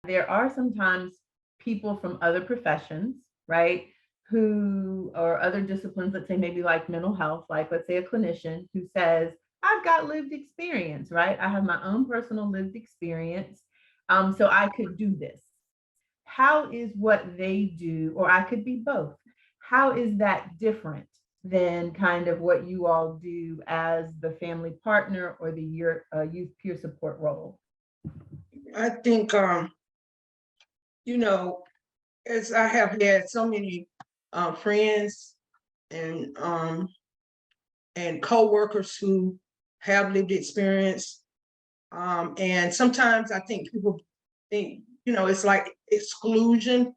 There are sometimes people from other professions, right? Who, or other disciplines, let's say maybe like mental health, like let's say a clinician who says, I've got lived experience, right? I have my own personal lived experience. So I could do this. How is what they do, or I could be both, how is that different than kind of what you all do as the family partner or the youth peer support role? I think, you know, as I have had so many friends and co-workers who have lived experience, and sometimes I think people think, it's like exclusion,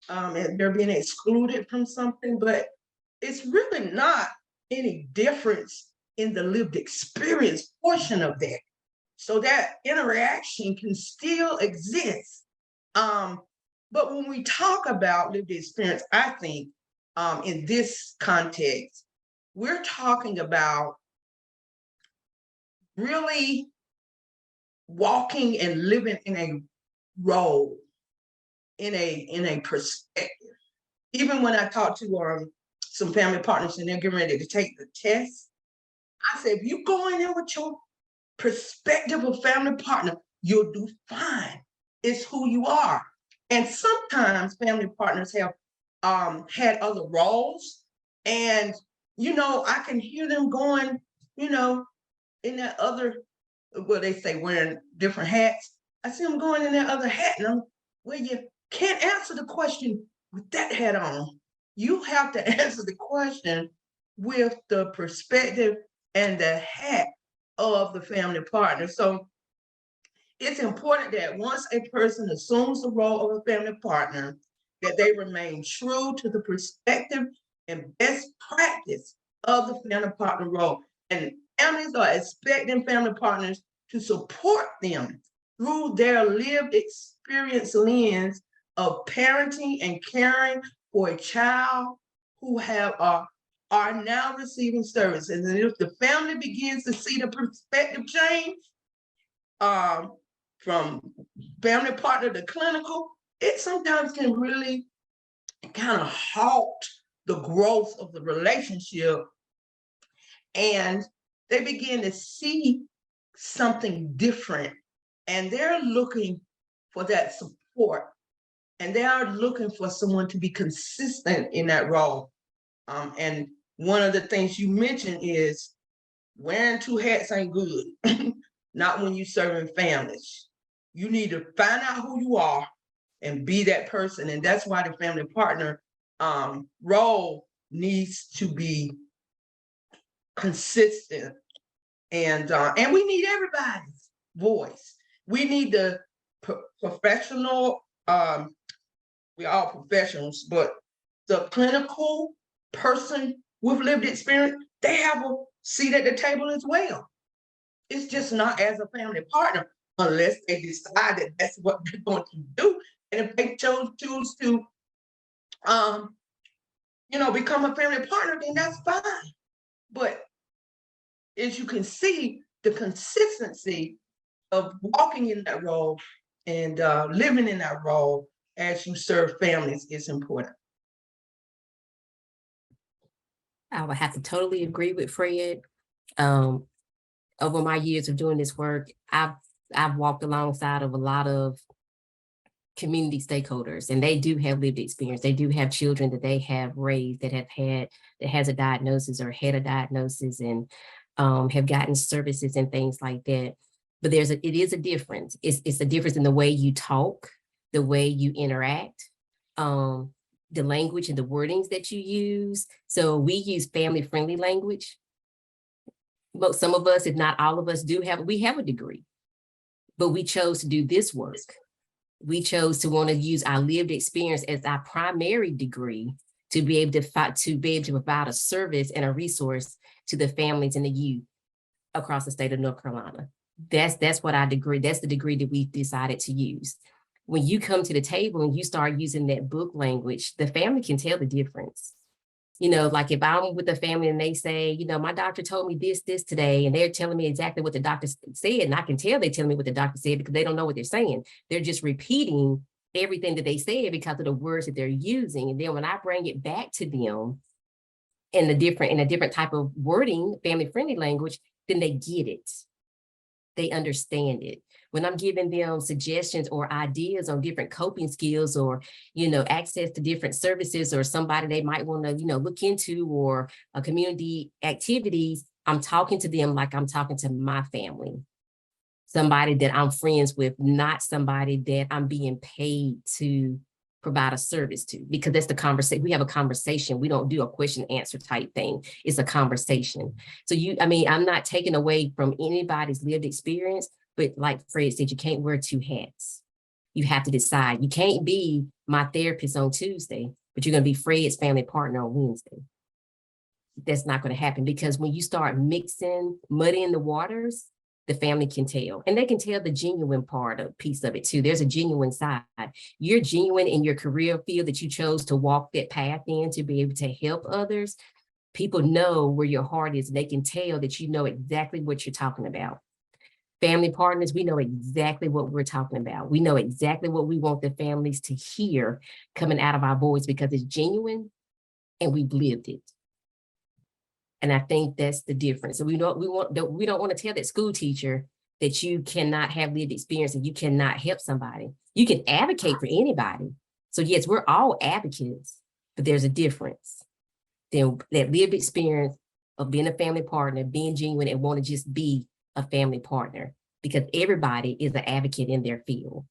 and they're being excluded from something, but it's really not any difference in the lived experience portion of that. So that interaction can still exist. But when we talk about lived experience, I think in this context, we're talking about really walking and living in a role, in a perspective. Even when I talk to some family partners and they're getting ready to take the test, I say, if you go in there with your perspective of family partner, you'll do fine. It's who you are. And sometimes family partners have had other roles, and I can hear them going, in that other, well, they say wearing different hats. I see them going in that other hat, and well, you can't answer the question with that hat on. You have to answer the question with the perspective and the hat of the family partner. So it's important that once a person assumes the role of a family partner, that they remain true to the perspective and best practice of the family partner role. And families are expecting family partners to support them through their lived experience lens of parenting and caring for a child who are now receiving services. And if the family begins to see the perspective change, from family partner to clinical, it sometimes can really kind of halt the growth of the relationship, and they begin to see something different, and they're looking for that support, and they are looking for someone to be consistent in that role. And one of the things you mentioned is wearing two hats ain't good. Not when you're serving families. You need to find out who you are and be that person. And that's why the family partner role needs to be consistent. And we need everybody's voice. We need the professional, we're all professionals, but the clinical person with lived experience, they have a seat at the table as well. It's just not as a family partner unless they decide that that's what they're going to do. And if they choose to, become a family partner, then that's fine. But as you can see, the consistency of walking in that role and living in that role as you serve families is important. I would have to totally agree with Fred. Over my years of doing this work, I've walked alongside of a lot of community stakeholders, and they do have lived experience. They do have children that they have raised that has a diagnosis or had a diagnosis, and have gotten services and things like that. But it is a difference. It's a difference in the way you talk, the way you interact, the language and the wordings that you use. So we use family-friendly language. But some of us, if not all of us, we have a degree, but we chose to do this work. We chose to want to use our lived experience as our primary degree to be able to provide a service and a resource to the families and the youth across the state of North Carolina. That's what our degree, that's the degree that we decided to use. When you come to the table and you start using that book language, the family can tell the difference. You know, like if I'm with a family and they say, you know, my doctor told me this today, and they're telling me exactly what the doctor said, and I can tell they're telling me what the doctor said because they don't know what they're saying. They're just repeating everything that they said because of the words that they're using. And then when I bring it back to them in a different type of wording, family-friendly language, then they get it. They understand it. When I'm giving them suggestions or ideas on different coping skills, or, you know, access to different services, or somebody they might want to, you know, look into, or a community activities, I'm talking to them like I'm talking to my family. Somebody that I'm friends with, not somebody that I'm being paid to provide a service to, because that's the conversation. We have a conversation. We don't do a question answer type thing. It's a conversation. So I'm not taking away from anybody's lived experience, but like Fred said, you can't wear two hats. You have to decide. You can't be my therapist on Tuesday, but you're going to be Fred's family partner on Wednesday. That's not going to happen, because when you start muddying the waters, the family can tell, and they can tell the genuine piece of it too. There's a genuine side. You're genuine in your career field that you chose to walk that path in to be able to help others. People know where your heart is. They can tell that you know exactly what you're talking about. Family partners, we know exactly what we're talking about. We know exactly what we want the families to hear coming out of our voice, because it's genuine and we've lived it. And I think that's the difference. So we don't want to tell that school teacher that you cannot have lived experience and you cannot help somebody. You can advocate for anybody. So yes, we're all advocates, but there's a difference. Then that lived experience of being a family partner, being genuine, and want to just be a family partner, because everybody is an advocate in their field.